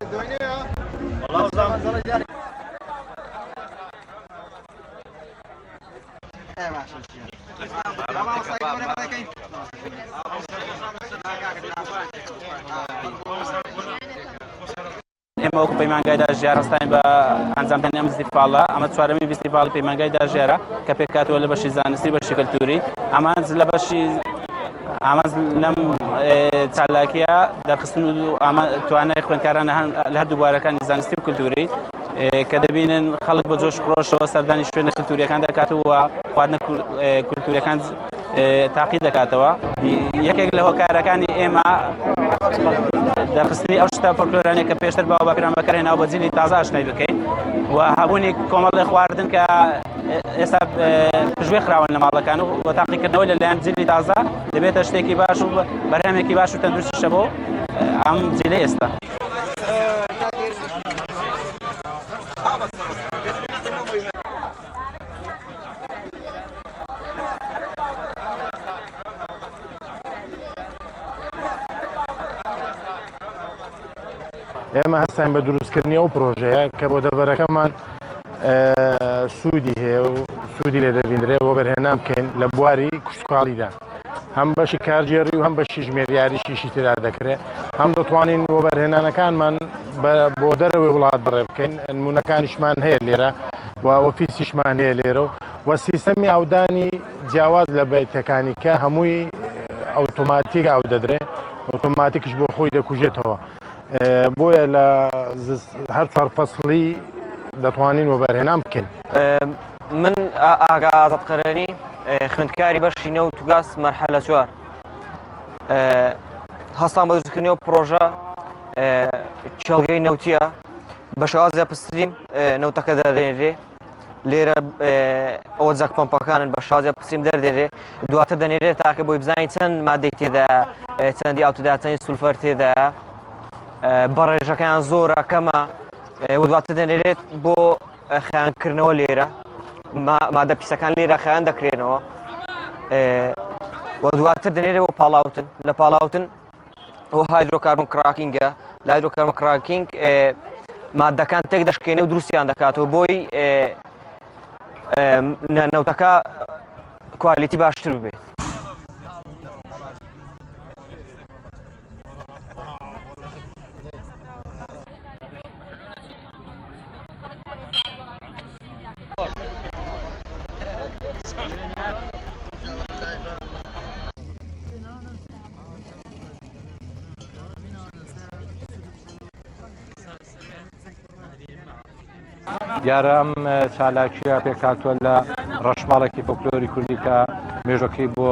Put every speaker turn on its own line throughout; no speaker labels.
ئێمە وەکو پەیمانگای داژیار هەستاین بە ئەنجامدانی ئەم فستیڤاڵە. ئەمە چوارەمین فستیڤاڵی پەیمانگای داژیارە کە پێکهاتووە لە بەشی زانستی بەشی کەلتوری. ئامانج لە بەشی ئامانج لەم چالاکیە دەرخستن و توانای خوێندکارانە لە هەردوو بوارەکانی زانستی و کەلتوری کە دەبینن خەڵک بە جۆش خۆشەوە سەردانی شوێنە کەلتوریەکان دەکاتەوە خواردنە کەلتوریەکان تاقی دەکاتەوە. یەکێک لە هۆکارەکانی ئێمە دەرخستنی ئەو شتە فۆلکلۆرانەیە کە پێشتر باو باپیران بەکارهێناوە بە جیلی تازە ئاشنای بکەین و هەبوونی کۆمەڵی خواردن کە ئێستا پژوێ خراون لە ماڵەکان و تاقیکردنەوەی لەلایەن جیلی تازە دەبێتە شتێکی باش و بەرهەمێکی باش و تەندروستیشە بۆ ئەم جیلەی ئێستا.
ئێمە هەستاین بە دروستکردنی ئەو پرۆژەیە کە بۆ دەبەرەکەمان سوودی هەیە و سوودی لێ دەبیندرێت بۆ بەرهێنان بکەین لە بواری کوشتکاڵیدا. هەم بەشی کارجێڕی و هەم بەشی ژمێریاریشیشی تێدا دەکرێت. هەم دەتوانین بۆ بەرهێنانەکانمان بۆ دەرەوەی وڵات بڕێ بکەین. نمونونەکانیشمان هەیە لێرە و ئۆفیسیشمان هەیە لێرە و سیستەمی ئاودانی جیاواز لە بەیتەکانی کە هەمووی ئۆتۆماتیک ئاو دەدرێت، ئۆتۆماتیکش بۆ خۆی دەکوژێتەوە. بۆیە لە هەر چوار فەسڵی دەتوانین و بەرهێنان بکەین.
من ئاگا ئازادقەرەنی خوێندکاری بەشی نەوت و گاز مەرحەلە 4 هەستان بە دروستکردنەوە پرۆژە چێڵگەی نەوتیە بە شێوازێ پستریم نەوتەکە دەدێنرێ لێرە ئەوە جەک پۆمپەکانن بە شێوازێ پستریم دەردێنرێ دواتر دەنێرێت تاکە بۆی بزانین چەند مادەی تێدا چەندی ئاوتدا چەندی سولفەر تێدایە بەڕێژەکەیان زۆرە کەمە و دواتر دەنێرێت بۆ خەیانکردنەوە لێرە مادە پیسەکان لێرە خەیان دەکرێنەوە و دواتر دەنێرێت بۆ پاڵاوتن لە پاڵاوتن ئەو هایدرۆکاربۆن کراکینگە لە هایدرۆکاربۆن کراکینگ مادەکان تێک دەشکێنێ و دروستیان دەکاتەوە بۆی نەوتەکە کوالیتی باشتر ببێت.
دیارە ئەم چالاکیە پێکهاتووە لە ڕەشماڵێکی فۆلکلۆری کوردی کە مێژوەکەی بۆ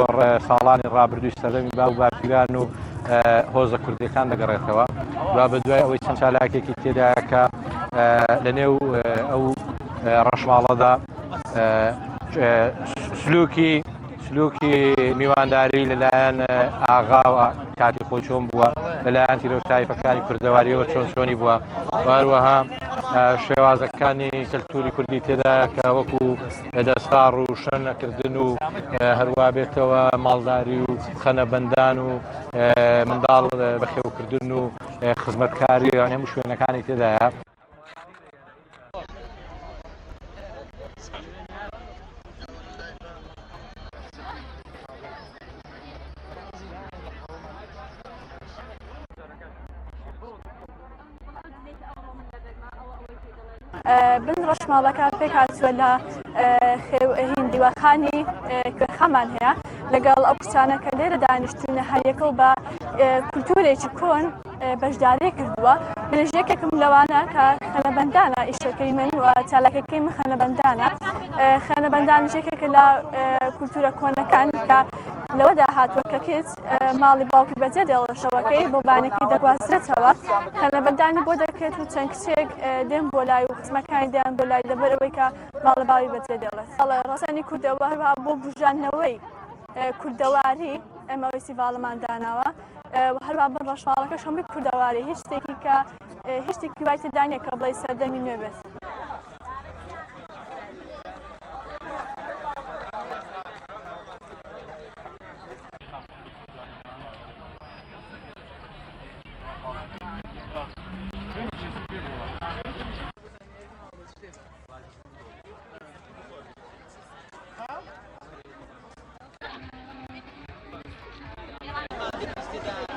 ساڵانی ڕابردووی سەردەمی باو باپیران و هۆزە کوردیەکان دەگەڕێتەوە و بە دوای ئەوەی چەند چالاکێکی تێدایە کە لە نێو ئەو ڕەشماڵەدا سلووکی میوانداری لەلایەن ئاغا و کاتی خۆی چۆن بووە لەلایەن تیرۆتایفەکانی کوردەواریەوە چۆنی بووە هەروەها شێوازەکانی کەلتوری کوردی تێدایە کە وەکو دەستار و شەنەکردن و هەروە بێتەوە ماڵداری و خەنەبەندان و منداڵ بەخێوکردن و خزمەتکاری هەموو شوێنەکانی تێدایە.
بن ڕەشماڵەکە پێکهاتووە لە هیندیوەخانی کوێخەمان هەیە لەگەڵ ئەو کچانە کە لێرە دانیشتوونە هەریەکە و بە کولتورێکی کۆن بەشداری کردووە. منیش یەکێکم لەوانە کە خەنەبەندانە ئیشەکەی من و چالاکەکەی من خەنەبەندانە. خەنەبەندان یەکێکە لە کولتورە کۆنەکان کە لەوەدا هاتووە کە کەس ماڵی باوکی بەجێ دێڵەشەوەکەی بۆ بانەکەی دەگوازرێتەوە. خەنەبەندانی بۆ دەکرێت و چەند کچێک دێن بۆ لای و خزمەکانی دێن بۆ لای لەبەر ئەوەی کە ماڵە باوی بەجێ دێڵێت. ڕەسەنی کوردەوە هەروە بۆ بژانەوەی کوردەواری ئەمە فێستیڤاڵەمان داناوە هەروە بن ڕەشماڵەکەش هەمووی کوردەواری هیچ شتێکی کە هیچ شتێکی وای تێدا نییە کە بڵێ سەردەمی نوێ بێت.
الاستدامة